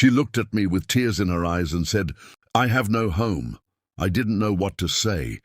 She looked at me with tears in her eyes and said, "I have no home." I didn't know what to say,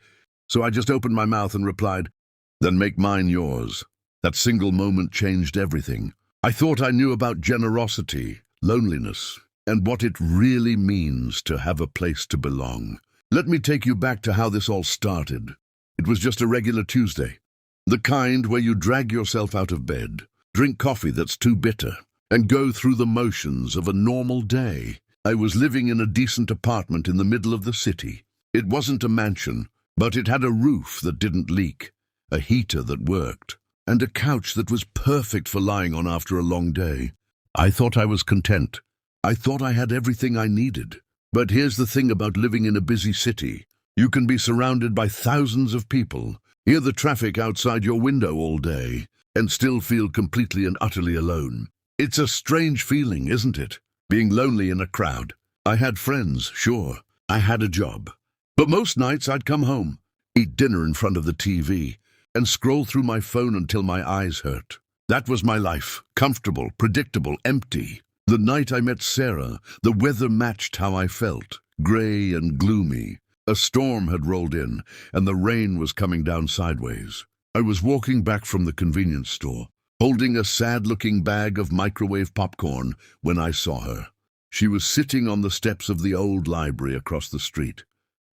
so I just opened my mouth and replied, "Then make mine yours." That single moment changed everything. I thought I knew about generosity, loneliness, and what it really means to have a place to belong. Let me take you back to how this all started. It was just a regular Tuesday. The kind where you drag yourself out of bed, drink coffee that's too bitter, and go through the motions of a normal day. I was living in a decent apartment in the middle of the city. It wasn't a mansion, but it had a roof that didn't leak, a heater that worked, and a couch that was perfect for lying on after a long day. I thought I was content. I thought I had everything I needed. But here's the thing about living in a busy city. You can be surrounded by thousands of people, hear the traffic outside your window all day, and still feel completely and utterly alone. It's a strange feeling, isn't it? Being lonely in a crowd. I had friends, sure. I had a job. But most nights I'd come home, eat dinner in front of the TV, and scroll through my phone until my eyes hurt. That was my life, comfortable, predictable, empty. The night I met Sarah, the weather matched how I felt, grey and gloomy. A storm had rolled in, and the rain was coming down sideways. I was walking back from the convenience store, holding a sad-looking bag of microwave popcorn, when I saw her. She was sitting on the steps of the old library across the street.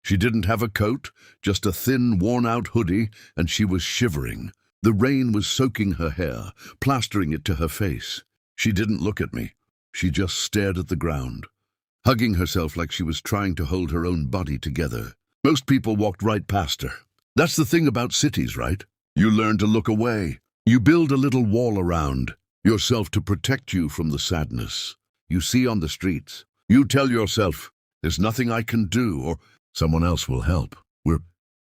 She didn't have a coat, just a thin, worn-out hoodie, and she was shivering. The rain was soaking her hair, plastering it to her face. She didn't look at me. She just stared at the ground, hugging herself like she was trying to hold her own body together. Most people walked right past her. That's the thing about cities, right? You learn to look away. You build a little wall around yourself to protect you from the sadness you see on the streets. You tell yourself, "There's nothing I can do," or "Someone else will help." We're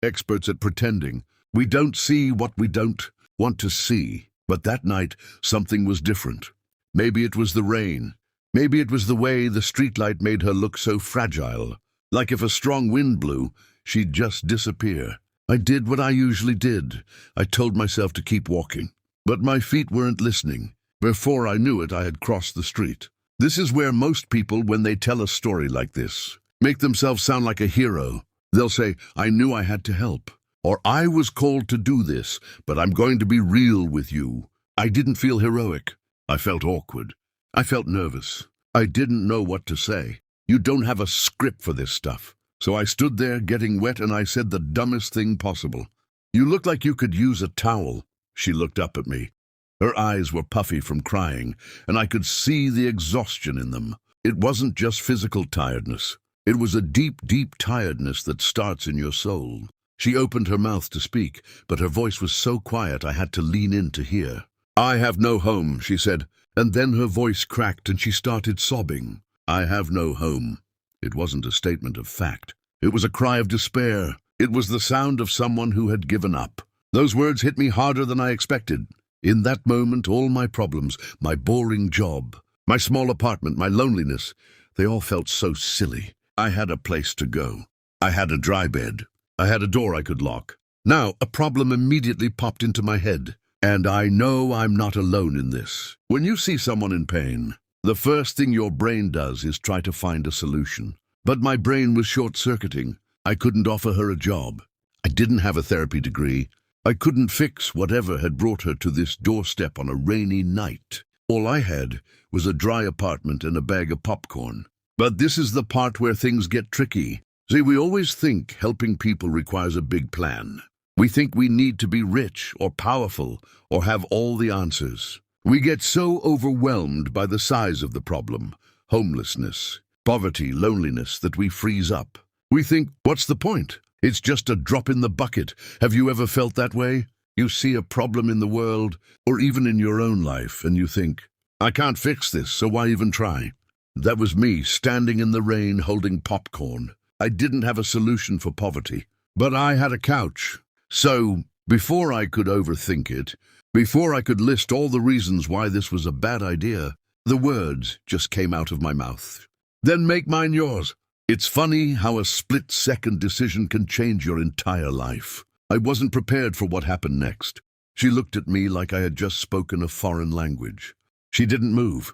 experts at pretending. We don't see what we don't want to see. But that night, something was different. Maybe it was the rain. Maybe it was the way the streetlight made her look so fragile. Like if a strong wind blew, she'd just disappear. I did what I usually did. I told myself to keep walking. But my feet weren't listening. Before I knew it, I had crossed the street. This is where most people, when they tell a story like this, make themselves sound like a hero. They'll say, "I knew I had to help," or "I was called to do this, but I'm going to be real with you." I didn't feel heroic. I felt awkward. I felt nervous. I didn't know what to say. You don't have a script for this stuff. So I stood there getting wet and I said the dumbest thing possible. "You look like you could use a towel." She looked up at me. Her eyes were puffy from crying, and I could see the exhaustion in them. It wasn't just physical tiredness. It was a deep, deep tiredness that starts in your soul. She opened her mouth to speak, but her voice was so quiet I had to lean in to hear. "I have no home," she said, and then her voice cracked and she started sobbing. I have no home. It wasn't a statement of fact. It was a cry of despair. It was the sound of someone who had given up. Those words hit me harder than I expected. In that moment, all my problems, my boring job, my small apartment, my loneliness, they all felt so silly. I had a place to go. I had a dry bed. I had a door I could lock. Now, a problem immediately popped into my head. And I know I'm not alone in this. When you see someone in pain, the first thing your brain does is try to find a solution. But my brain was short-circuiting. I couldn't offer her a job. I didn't have a therapy degree. I couldn't fix whatever had brought her to this doorstep on a rainy night. All I had was a dry apartment and a bag of popcorn. But this is the part where things get tricky. See, we always think helping people requires a big plan. We think we need to be rich or powerful or have all the answers. We get so overwhelmed by the size of the problem, homelessness, poverty, loneliness, that we freeze up. We think, what's the point? It's just a drop in the bucket. Have you ever felt that way? You see a problem in the world, or even in your own life, and you think, I can't fix this, so why even try? That was me, standing in the rain, holding popcorn. I didn't have a solution for poverty, but I had a couch. So, before I could overthink it, before I could list all the reasons why this was a bad idea, the words just came out of my mouth. Then make mine yours. It's funny how a split-second decision can change your entire life. I wasn't prepared for what happened next. She looked at me like I had just spoken a foreign language. She didn't move.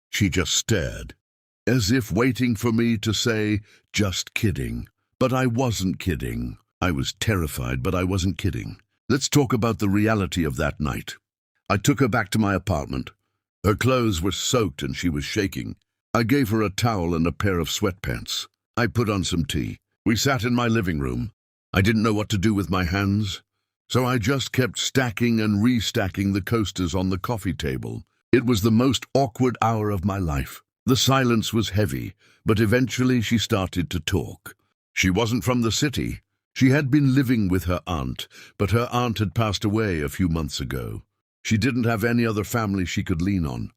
She just stared. as if waiting for me to say, "Just kidding." But I wasn't kidding. I was terrified, but I wasn't kidding. Let's talk about the reality of that night. I took her back to my apartment. Her clothes were soaked and she was shaking. I gave her a towel and a pair of sweatpants. I put on some tea. We sat in my living room. I didn't know what to do with my hands, so I just kept stacking and restacking the coasters on the coffee table. It was the most awkward hour of my life. The silence was heavy, but eventually she started to talk. She wasn't from the city. She had been living with her aunt, but her aunt had passed away a few months ago. She didn't have any other family she could lean on.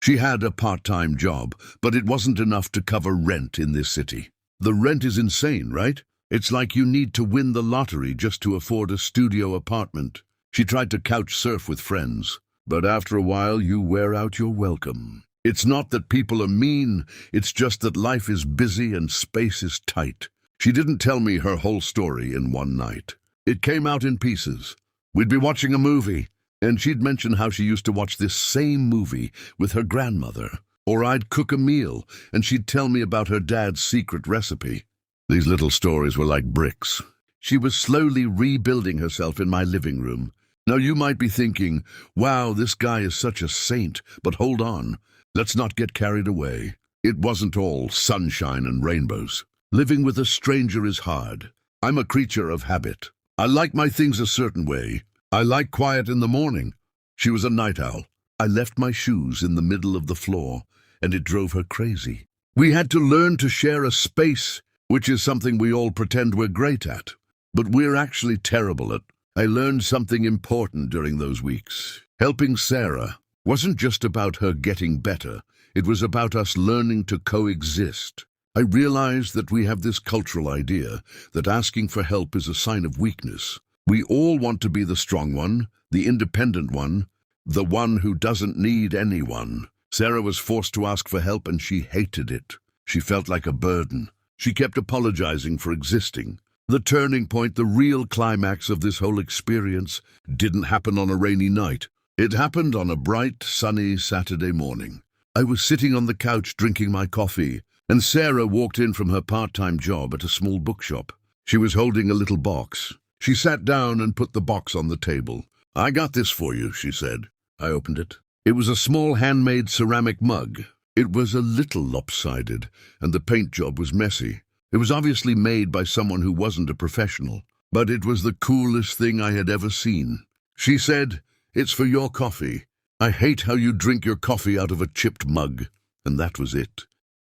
She had a part-time job, but it wasn't enough to cover rent in this city. The rent is insane, right? It's like you need to win the lottery just to afford a studio apartment. She tried to couch surf with friends, but after a while you wear out your welcome. It's not that people are mean, it's just that life is busy and space is tight. She didn't tell me her whole story in one night. It came out in pieces. We'd be watching a movie, and she'd mention how she used to watch this same movie with her grandmother. Or I'd cook a meal, and she'd tell me about her dad's secret recipe. These little stories were like bricks. She was slowly rebuilding herself in my living room. Now you might be thinking, wow, this guy is such a saint, but hold on. Let's not get carried away. It wasn't all sunshine and rainbows. Living with a stranger is hard. I'm a creature of habit. I like my things a certain way. I like quiet in the morning. She was a night owl. I left my shoes in the middle of the floor, and it drove her crazy. We had to learn to share a space, which is something we all pretend we're great at, but we're actually terrible at. I learned something important during those weeks. Helping Sarah wasn't just about her getting better. It was about us learning to coexist. I realized that we have this cultural idea that asking for help is a sign of weakness. We all want to be the strong one, the independent one, the one who doesn't need anyone. Sarah was forced to ask for help and she hated it. She felt like a burden. She kept apologizing for existing. The turning point, the real climax of this whole experience, didn't happen on a rainy night. It happened on a bright, sunny Saturday morning. I was sitting on the couch drinking my coffee, and Sarah walked in from her part-time job at a small bookshop. She was holding a little box. She sat down and put the box on the table. "I got this for you," she said. I opened it. It was a small handmade ceramic mug. It was a little lopsided, and the paint job was messy. It was obviously made by someone who wasn't a professional, but it was the coolest thing I had ever seen. She said, "It's for your coffee. I hate how you drink your coffee out of a chipped mug." And that was it.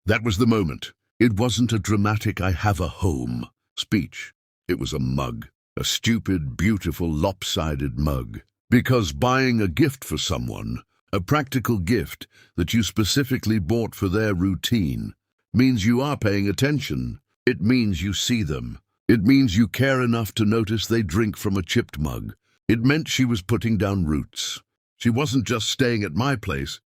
That was the moment. It wasn't a dramatic "I have a home" speech. It was a mug. A stupid, beautiful, lopsided mug. Because buying a gift for someone, a practical gift that you specifically bought for their routine, means you are paying attention. It means you see them. It means you care enough to notice they drink from a chipped mug. It meant she was putting down roots. She wasn't just staying at my place.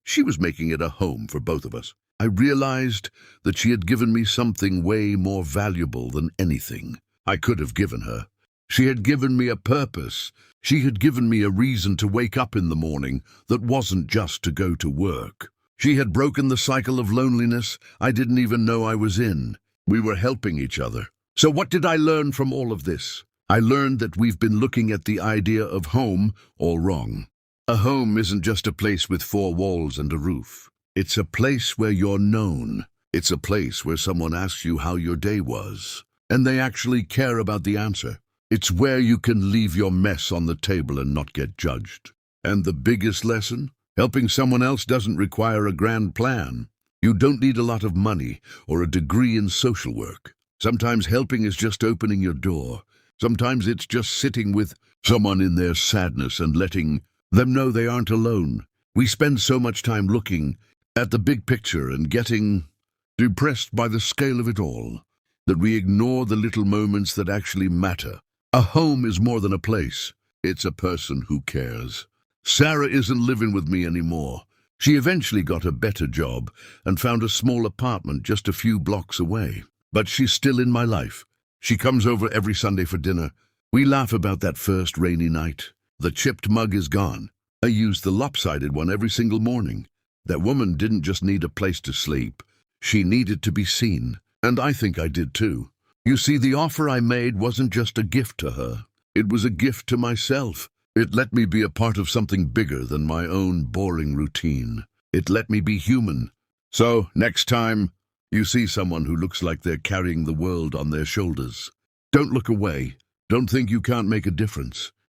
She was making it a home for both of us. I realized that she had given me something way more valuable than anything I could have given her. She had given me a purpose. She had given me a reason to wake up in the morning that wasn't just to go to work. She had broken the cycle of loneliness I didn't even know I was in. We were helping each other. So what did I learn from all of this? I learned that we've been looking at the idea of home all wrong. A home isn't just a place with four walls and a roof. It's a place where you're known. It's a place where someone asks you how your day was, and they actually care about the answer. It's where you can leave your mess on the table and not get judged. And the biggest lesson? Helping someone else doesn't require a grand plan. You don't need a lot of money or a degree in social work. Sometimes helping is just opening your door. Sometimes it's just sitting with someone in their sadness and letting them know they aren't alone. We spend so much time looking at the big picture and getting depressed by the scale of it all that we ignore the little moments that actually matter. A home is more than a place. It's a person who cares. Sarah isn't living with me anymore. She eventually got a better job and found a small apartment just a few blocks away. But she's still in my life. She comes over every Sunday for dinner. We laugh about that first rainy night. The chipped mug is gone. I use the lopsided one every single morning. That woman didn't just need a place to sleep. She needed to be seen, and I think I did too. You see, the offer I made wasn't just a gift to her. It was a gift to myself. It let me be a part of something bigger than my own boring routine. It let me be human. So, next time you see someone who looks like they're carrying the world on their shoulders, don't look away. Don't think you can't make a difference.